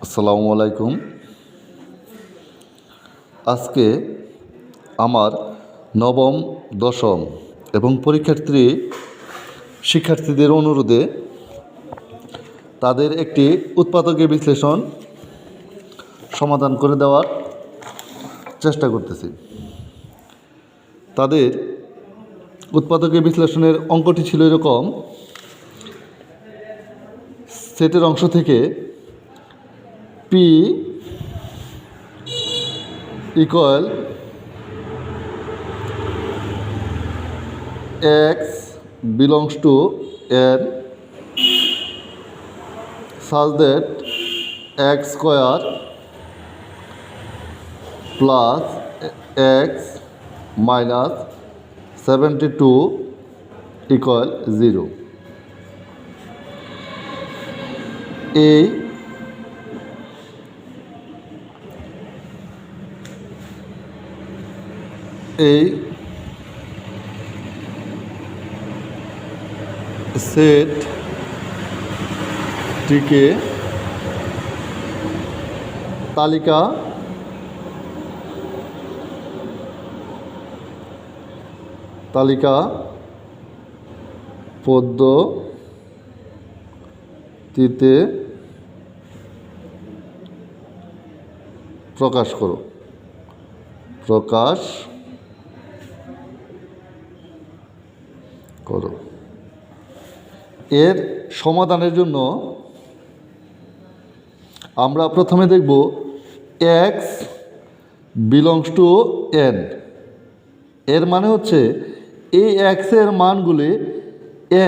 আসসালামু আলাইকুম। আজকে আমার নবম, দশম এবং শিক্ষার্থীদের অনুরোধে তাদের একটি উৎপাদকের বিশ্লেষণ সমাধান করে দেওয়ার চেষ্টা করতেছি। তাদের উৎপাদকের বিশ্লেষণের অঙ্কটি ছিল এরকম: সেটের অংশ থেকে P equal x belongs to n such that x square plus x minus 72 equal 0. এই সেটটিকে তালিকা পদ্ধতিতে প্রকাশ করো। এর সমাধানের জন্য আমরা প্রথমে দেখব x belongs to n। এর মানে হচ্ছে এই x এর মানগুলি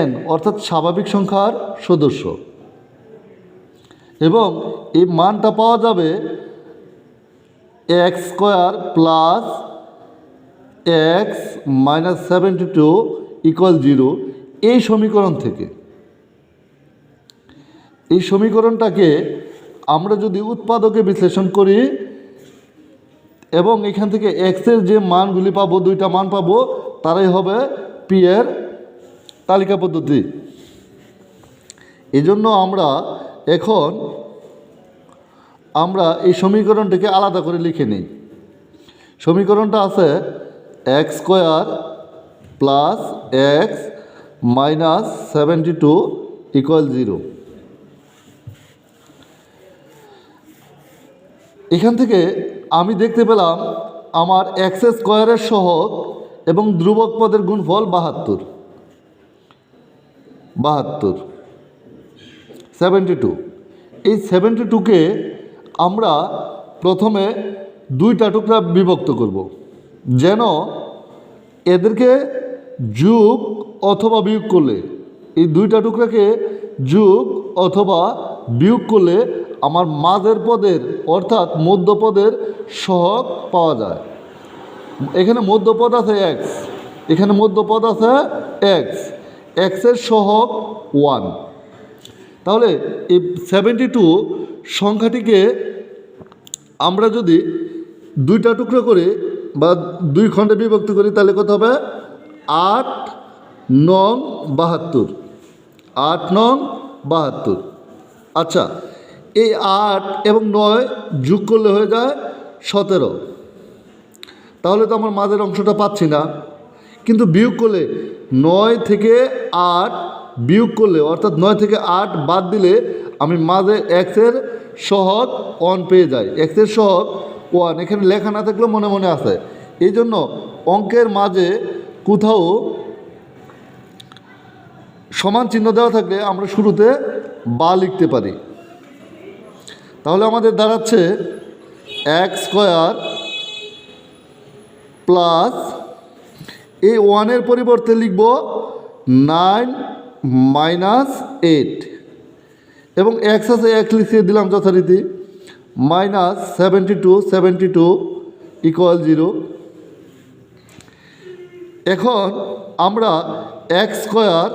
n অর্থাৎ স্বাভাবিক সংখ্যার সদস্য, এবং এই মানটা পাওয়া যাবে x square plus x minus 72 equal 0 এই সমীকরণ থেকে। এই সমীকরণটাকে আমরা যদি উৎপাদকে বিশ্লেষণ করি এবং এখান থেকে এক্সের যে মানগুলি পাবো, দুইটা মান পাবো, তারাই হবে পি এর তালিকা পদ্ধতি। এজন্য আমরা এই সমীকরণটিকে আলাদা করে লিখে নিই। সমীকরণটা আছে x square plus x minus 72 equal 0। এখান থেকে আমি দেখতে পেলাম আমার এক্স স্কোয়ারের সহগ এবং ধ্রুবক পদের গুণফল 72। এই 72কে আমরা প্রথমে দুইটা টুকরা বিভক্ত করব, যেন এদেরকে যোগ অথবা বিয়োগ করলে, এই দুইটা টুকরাকে যোগ অথবা বিয়োগ করলে আমার মাঝের পদের অর্থাৎ মধ্যপদের সহগ পাওয়া যায়। এখানে মধ্যপদ আছে এক্স, এখানে মধ্যপদ আছে এক্সের সহগ 1। তাহলে এই 72 সংখ্যাটিকে আমরা যদি দুইটা টুকরো করে বা দুই খণ্ডে বিভক্ত করি, তাহলে কত হবে? 8 নং 72। আচ্ছা, এই 8 এবং 9 যোগ করলে হয়ে যায় 17। তাহলে তো আমার মাঝের অংশটা পাচ্ছি না, কিন্তু বিয়োগ করলে 9 থেকে 8 বিয়োগ করলে অর্থাৎ 9 থেকে 8 বাদ দিলে আমি মাঝে এক্সের সহগ 1 পেয়ে যাই। এক্সের সহগ 1 এখানে লেখা না থাকলেও মনে মনে আছে। এই জন্য অঙ্কের মাঝে কোথাও সমান চিহ্ন দেওয়া থাকলে আমরা শুরুতে বা লিখতে পারি। তাহলে আমাদের দাঁড়াচ্ছে এক্স স্কোয়ার প্লাস এই 1-এর পরিবর্তে লিখব 9 মাইনাস 8, এবং এক্স আছে এক লিখিয়ে দিলাম যথারীতি, মাইনাস 72 ইকুয়াল 0। এখন আমরা এক্স স্কোয়ার,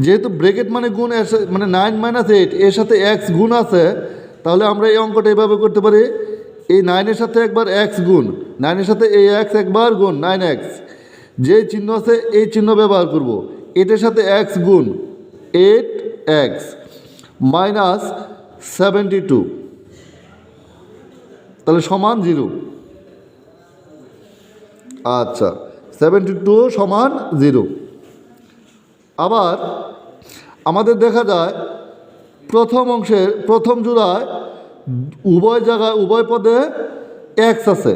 যেহেতু ব্রেকেট মানে গুণ, মানে 9 মাইনাস 8 এর সাথে এক্স গুণ আছে, তাহলে আমরা এই অঙ্কটা এইভাবে করতে পারি। এই 9-এর সাথে একবার এক্স গুণ, 9-এর সাথে এই এক্স একবার গুণ 9x, যে চিহ্ন আছে এই চিহ্ন ব্যবহার করব। এটার সাথে এক্স গুণ 8x মাইনাস 72, তাহলে সমান 0। আচ্ছা, 72 সমান 0। আবার আমাদের দেখা যায় প্রথম অংশের প্রথম জোড়ায় উভয় জায়গায় উভয় পদে এক্স আছে,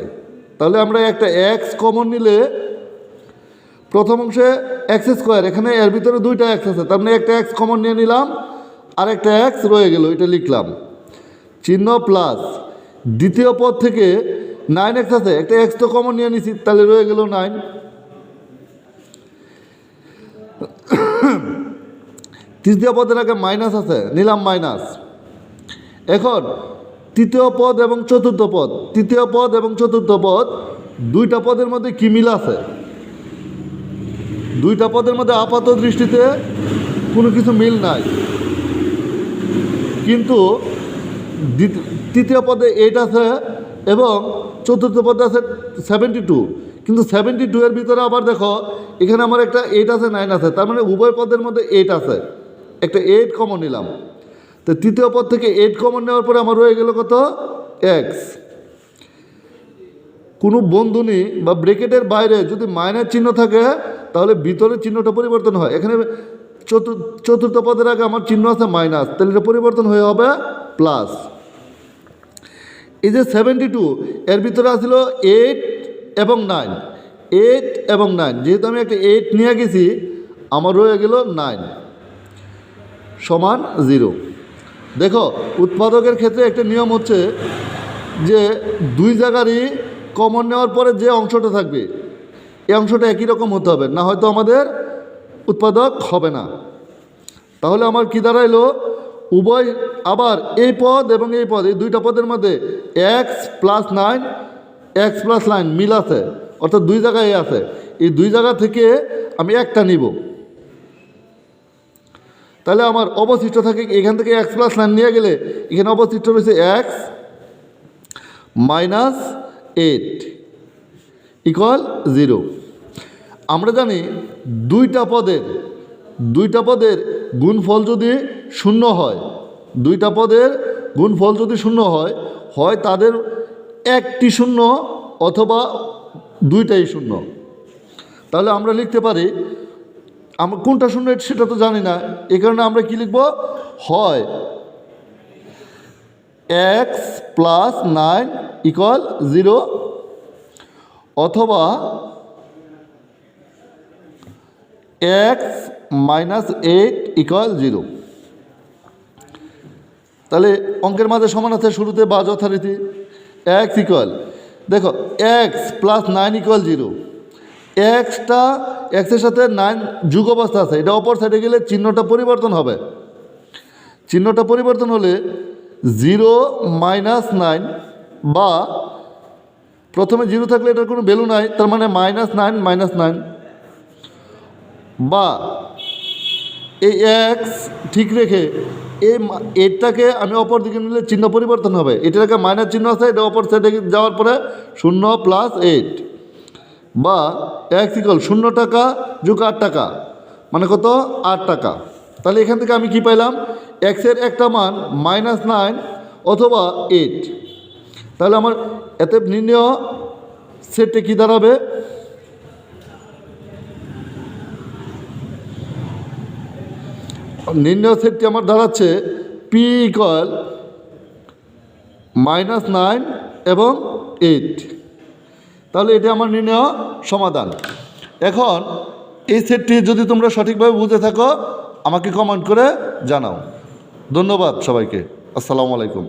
তাহলে আমরা একটা এক্স কমন নিলে প্রথম অংশে এক্স স্কোয়ার, এখানে এর ভিতরে দুইটা এক্স আছে, তার মানে একটা এক্স কমন নিয়ে নিলাম, আর একটা এক্স রয়ে গেল, এটা লিখলাম চিহ্ন প্লাস। দ্বিতীয় পদ থেকে 9x আছে, একটা এক্স তো কমন নিয়ে নিছি, তাহলে রয়ে গেল 9। তৃতীয় পদের আগে মাইনাস আছে, নিলাম মাইনাস। এখন তৃতীয় পদ এবং চতুর্থ পদ, তৃতীয় পদ এবং চতুর্থ পদ দুইটা পদের মধ্যে কি মিল আছে? দুইটা পদের মধ্যে আপাত দৃষ্টিতে কোনো কিছু মিল নাই, কিন্তু তৃতীয় পদে 8 আছে এবং চতুর্থ পদে আছে 72, কিন্তু 72 এর ভিতরে আবার দেখো এখানে আমার একটা 8 আছে 9 আছে, তার মানে উভয় পদের মধ্যে 8 আছে, একটা 8 কমন নিলাম। তো তৃতীয় পদ থেকে 8 কমন নেওয়ার পরে আমার রয়ে গেল কত? এক্স। কোনো বন্ধনী বা ব্রেকেটের বাইরে যদি মাইনাস চিহ্ন থাকে তাহলে ভিতরের চিহ্নটা পরিবর্তন হয়। এখানে চতুর্থ পদের আগে আমার চিহ্ন আছে মাইনাস, তাহলে এটা পরিবর্তন হয়ে হবে প্লাস। এই যে 72 এর ভিতরে আসছিল 8 এবং 9, 8 এবং 9, যেহেতু আমি একটা 8 নিয়ে গেছি আমার রয়ে গেল 9 সমান 0। দেখো উৎপাদকের ক্ষেত্রে একটা নিয়ম হচ্ছে যে দুই জায়গারই কমন নেওয়ার পরে যে অংশটা থাকবে এই অংশটা একই রকম হতে হবে, না হয়তো আমাদের উৎপাদক হবে না। তাহলে আমার কি দাঁড়াইলো? উভয় আবার এই পদ এবং এই পদ, এই দুইটা পদের মধ্যে এক্স প্লাস 9 মিল আছে, অর্থাৎ দুই জায়গায় আছে। এই দুই জায়গা থেকে আমি একটা নিব, তাহলে আমার অবশিষ্ট থাকে এখান থেকে এক্স প্লাস 9 নিয়ে গেলে এখানে অবশিষ্ট রয়েছে এক্স মাইনাস 8 ইকুয়াল 0। আমরা জানি দুইটা পদের গুণফল যদি শূন্য হয়, দুইটা পদের গুণফল যদি শূন্য হয়, হয় তাদের একটি শূন্য অথবা দুইটাই শূন্য। তাহলে আমরা লিখতে পারি, আমরা কোনটা শূন্য সেটা তো জানি না, এই কারণে আমরা কি লিখব? হয় এক্স প্লাস 9 ইকুয়াল 0 অথবা এক্স মাইনাস 8 ইকুয়াল 0। তাহলে অঙ্কের মাঝে সমান আছে শুরুতে বা যথারীতি এক্স ইকুয়াল, দেখো এক্স প্লাস 9 ইকুয়াল 0। এক্সের সাথে 9 যুগ অবস্থা আছে, এটা অপর সাইডে গেলে চিহ্নটা পরিবর্তন হবে। চিহ্নটা পরিবর্তন হলে 0 মাইনাস 9, বা প্রথমে 0 থাকলে এটার কোনো ভ্যালু নাই, তার মানে -9 বা এই এক্স ঠিক রেখে এই এটাকে আমি অপর দিকে নিলে চিহ্ন পরিবর্তন হবে। এটার আগে মাইনাস চিহ্ন আছে, এটা অপর সাইডে যাওয়ার পরে 0 প্লাস 8, বা এক্স ইকুয়াল 0 টাকা যোগ 8 টাকা মানে কত? 8 টাকা। তাহলে এখান থেকে আমি কি পাইলাম? এক্সের একটা মান -9 অথবা 8। তাহলে আমার এতে নির্ণয় সেটটা কী দাঁড়াবে? নির্ণয় সেটটি আমার দাঁড়াচ্ছে পি ইকুয়াল -9 এবং 8। তাহলে এটা আমার নির্ণয় সমাধান। এখন এই সেটটি যদি তোমরা সঠিকভাবে বুঝে থাকো আমাকে কমেন্ট করে জানাও। ধন্যবাদ সবাইকে। আসসালামু আলাইকুম।